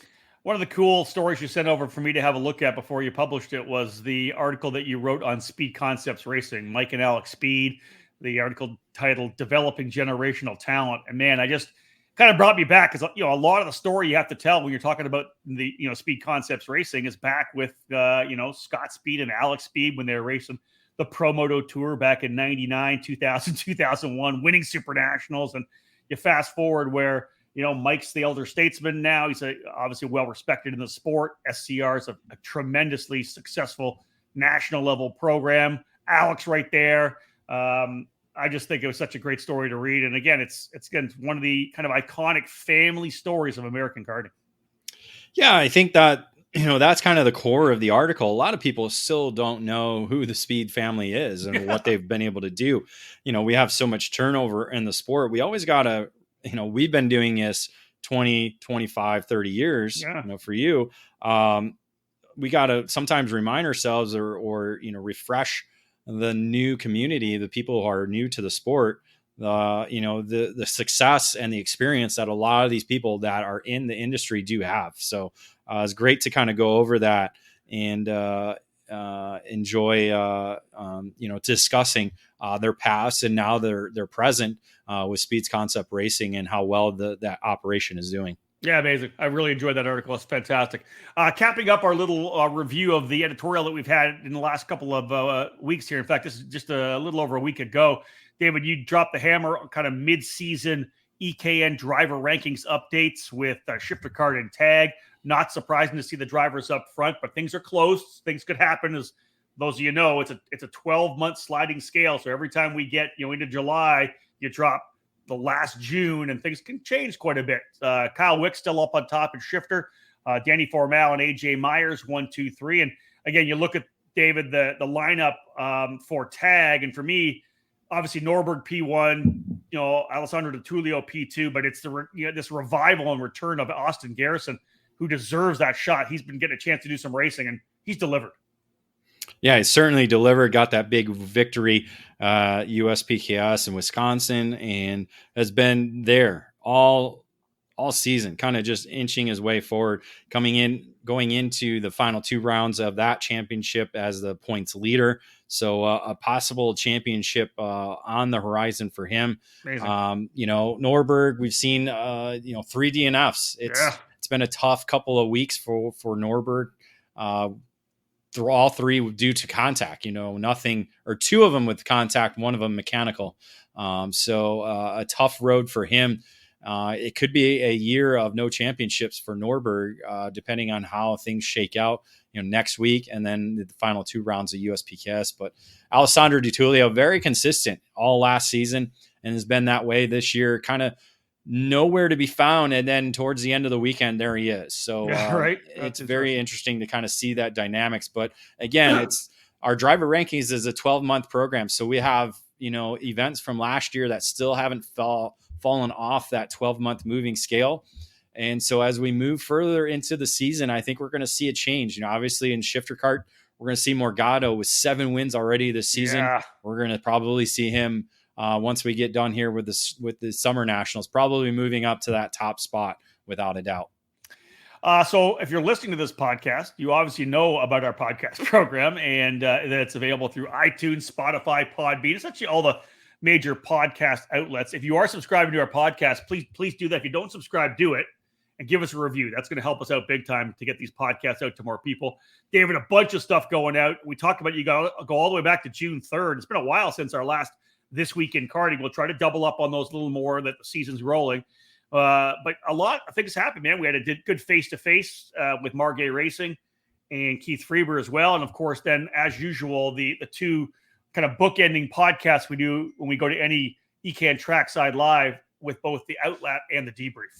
One of the cool stories you sent over for me to have a look at before you published it was the article that you wrote on Speed Concepts Racing, Mike and Alex Speed, the article titled Developing Generational Talent. And man, I just kind of brought me back, because a lot of the story you have to tell when you're talking about the Speed Concepts Racing is back with Scott Speed and Alex Speed when they were racing the Pro Moto Tour back in 99, 2000, 2001, winning Super Nationals. And you fast forward where Mike's the elder statesman now. He's obviously well respected in the sport. SCR is a tremendously successful national level program. Alex right there. I just think it was such a great story to read. And again, it's one of the kind of iconic family stories of American karting. Yeah, I think that, that's kind of the core of the article. A lot of people still don't know who the Speed family is and what they've been able to do. We have so much turnover in the sport. We always got to, we've been doing this 20, 25, 30 years, for you. We got to sometimes remind ourselves or refresh the new community, the people who are new to the sport, the success and the experience that a lot of these people that are in the industry do have. So it's great to kind of go over that and enjoy, discussing their past and now their present with Speed's Concept Racing and how well that operation is doing. Yeah, amazing. I really enjoyed that article. It's fantastic. Capping up our little review of the editorial that we've had in the last couple of weeks here. In fact, this is just a little over a week ago. David, you dropped the hammer on kind of mid-season EKN driver rankings updates with Shifter Card and Tag. Not surprising to see the drivers up front, but things are close. Things could happen. As those of you know, it's a 12-month sliding scale. So every time we get into July, you drop the last June, and things can change quite a bit. Kyle Wick still up on top in Shifter. Danny Formal and AJ Myers 1, 2, 3, and again, you look at David, the lineup for tag, and for me, obviously Norberg P1, Alessandro DiTullio P2, but it's this revival and return of Austin Garrison, who deserves that shot. He's been getting a chance to do some racing, and he's delivered. Yeah, he certainly delivered, got that big victory, USPKS in Wisconsin, and has been there all season, kind of just inching his way forward, going into the final 2 rounds of that championship as the points leader. So a possible championship on the horizon for him. Norberg, we've seen 3 DNFs. It's been a tough couple of weeks for Norberg. Through all 3 due to contact, nothing, or 2 of them with contact, 1 of them mechanical. So a tough road for him. It could be a year of no championships for Norberg, depending on how things shake out, next week, and then the final 2 rounds of USPKS. But Alessandro DiTullio, very consistent all last season, and has been that way this year, kind of nowhere to be found. And then towards the end of the weekend, there he is. So right. It's very interesting to kind of see that dynamics. But again, it's our driver rankings is a 12-month program. So we have, events from last year that still haven't fallen off that 12-month moving scale. And so as we move further into the season, I think we're going to see a change. Obviously in shifter kart, we're going to see Morgado with 7 wins already this season. Yeah. We're going to probably see him once we get done here with the Summer Nationals, probably moving up to that top spot without a doubt. So if you're listening to this podcast, you obviously know about our podcast program, and that it's available through iTunes, Spotify, Podbean, essentially all the major podcast outlets. If you are subscribing to our podcast, please do that. If you don't subscribe, do it and give us a review. That's going to help us out big time to get these podcasts out to more people. David, a bunch of stuff going out. We talked about you go all the way back to June 3rd. It's been a while since our last This Week in Karting. We'll try to double up on those a little more that the season's rolling. But a lot of things happened, man. We had a good face-to-face with Margay Racing and Keith Freeber as well. And, of course, then, as usual, the 2 kind of bookending podcasts we do when we go to any ECAN Trackside Live with both the Outlet and the Debrief.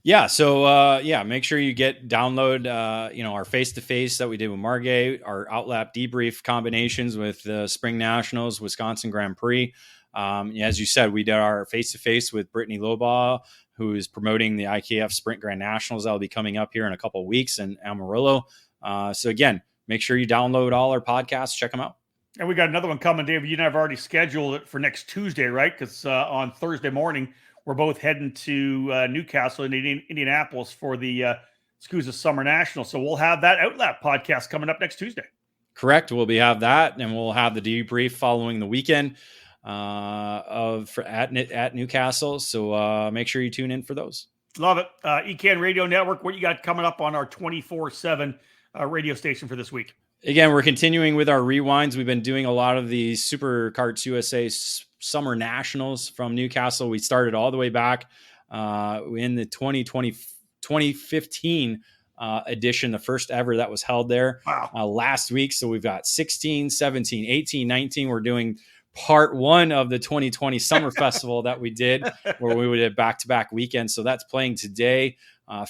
Yeah. So, make sure you download, our face-to-face that we did with Margay, our Outlet Debrief combinations with the Spring Nationals, Wisconsin Grand Prix. As you said, we did our face-to-face with Brittany Lobaugh, who is promoting the IKF Sprint Grand Nationals. That'll be coming up here in a couple of weeks in Amarillo. So again, make sure you download all our podcasts, check them out. And we got another one coming, David. You and I have already scheduled it for next Tuesday, right? Because on Thursday morning, we're both heading to Newcastle and Indianapolis for the SCUSA Summer National. So we'll have that Outlet podcast coming up next Tuesday. Correct. We'll have that, and we'll have the debrief following the weekend at Newcastle. So make sure you tune in for those. Love it. ECAN Radio Network, what you got coming up on our 24/7 radio station for this week? Again, we're continuing with our rewinds. We've been doing a lot of the Super Karts USA Summer Nationals from Newcastle. We started all the way back in the 2015 edition, the first ever that was held there last week. So we've got 16, 17, 18, 19. We're doing part 1 of the 2020 Summer Festival that we did, where we would have back-to-back weekends. So that's playing today.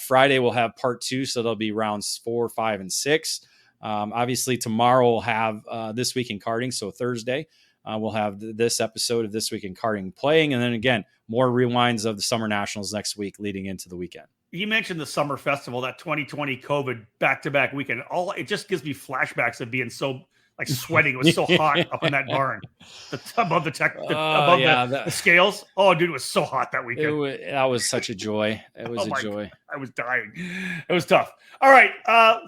Friday, we'll have part 2. So there'll be rounds 4, 5, and 6. Obviously, tomorrow we'll have This Week in Karting. So Thursday, we'll have this episode of This Week in Karting playing. And then again, more rewinds of the Summer Nationals next week leading into the weekend. You mentioned the Summer Festival, that 2020 COVID back-to-back weekend. It just gives me flashbacks of being so sweating. It was so hot up in that barn, above the scales. Oh, dude, it was so hot that weekend. That was such a joy. It was a joy. I was dying. It was tough. All right,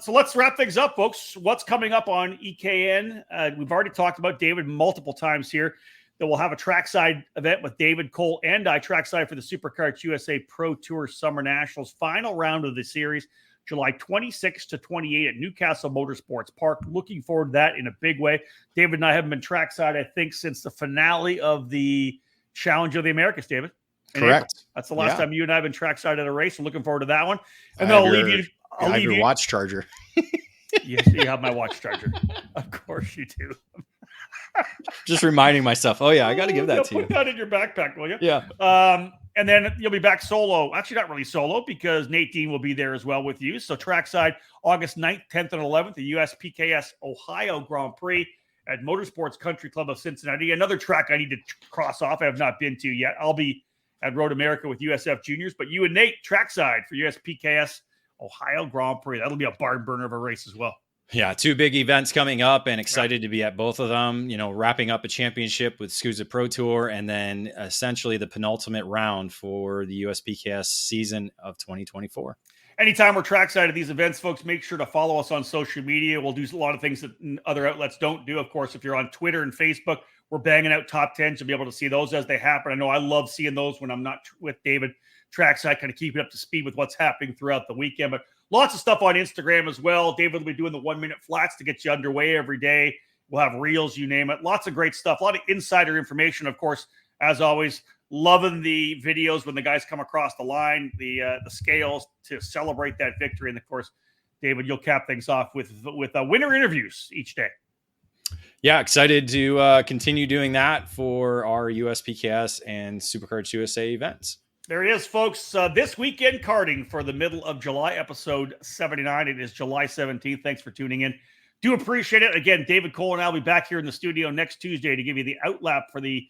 so let's wrap things up, folks. What's coming up on EKN? We've already talked about David multiple times here. That we'll have a trackside event with David, Cole, and I trackside for the SuperKarts USA Pro Tour Summer Nationals final round of the series. July 26 to 28 at Newcastle Motorsports Park. Looking forward to that in a big way. David and I haven't been trackside, I think, since the finale of the Challenge of the Americas, David. Correct. That's the last time you and I have been trackside at a race. So looking forward to that one. And then I'll leave you. I'll leave your watch charger. Yes, you have my watch charger. Of course you do. Just reminding myself. Oh, yeah, I got to give that to you. Put that in your backpack, will you? Yeah. And then you'll be back solo. Actually, not really solo because Nate Dean will be there as well with you. So trackside, August 9th, 10th, and 11th, the USPKS Ohio Grand Prix at Motorsports Country Club of Cincinnati. Another track I need to cross off I have not been to yet. I'll be at Road America with USF Juniors. But you and Nate, trackside for USPKS Ohio Grand Prix. That'll be a barn burner of a race as well. Yeah, two big events coming up and excited to be at both of them, wrapping up a championship with SCUSA Pro Tour and then essentially the penultimate round for the USPKS season of 2024. Anytime we're trackside at these events, folks, make sure to follow us on social media. We'll do a lot of things that other outlets don't do. Of course, if you're on Twitter and Facebook, we're banging out top 10s. You'll be able to see those as they happen. I know I love seeing those when I'm not with David trackside, kind of keeping up to speed with what's happening throughout the weekend. But lots of stuff on Instagram as well. David will be doing the 1-minute flats to get you underway every day. We'll have reels, you name it. Lots of great stuff. A lot of insider information, of course, as always. Loving the videos when the guys come across the line, the scales to celebrate that victory. And, of course, David, you'll cap things off with winner interviews each day. Yeah, excited to continue doing that for our USPKS and Supercards USA events. There he is, folks. This weekend karting for the middle of July, episode 79. It is July 17th. Thanks for tuning in. Do appreciate it. Again, David Cole and I will be back here in the studio next Tuesday to give you the outlap for the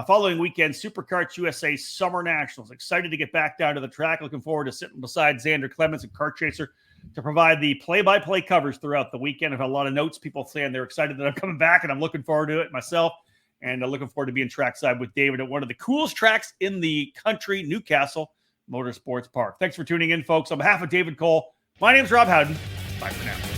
following weekend Supercards USA Summer Nationals. Excited to get back down to the track. Looking forward to sitting beside Xander Clemens and Kart Chaser to provide the play-by-play covers throughout the weekend. I've had a lot of notes, people saying they're excited that I'm coming back, and I'm looking forward to it myself. And looking forward to being trackside with David at one of the coolest tracks in the country, Newcastle Motorsports Park. Thanks for tuning in, folks. On behalf of David Cole, my name's Rob Howden. Bye for now.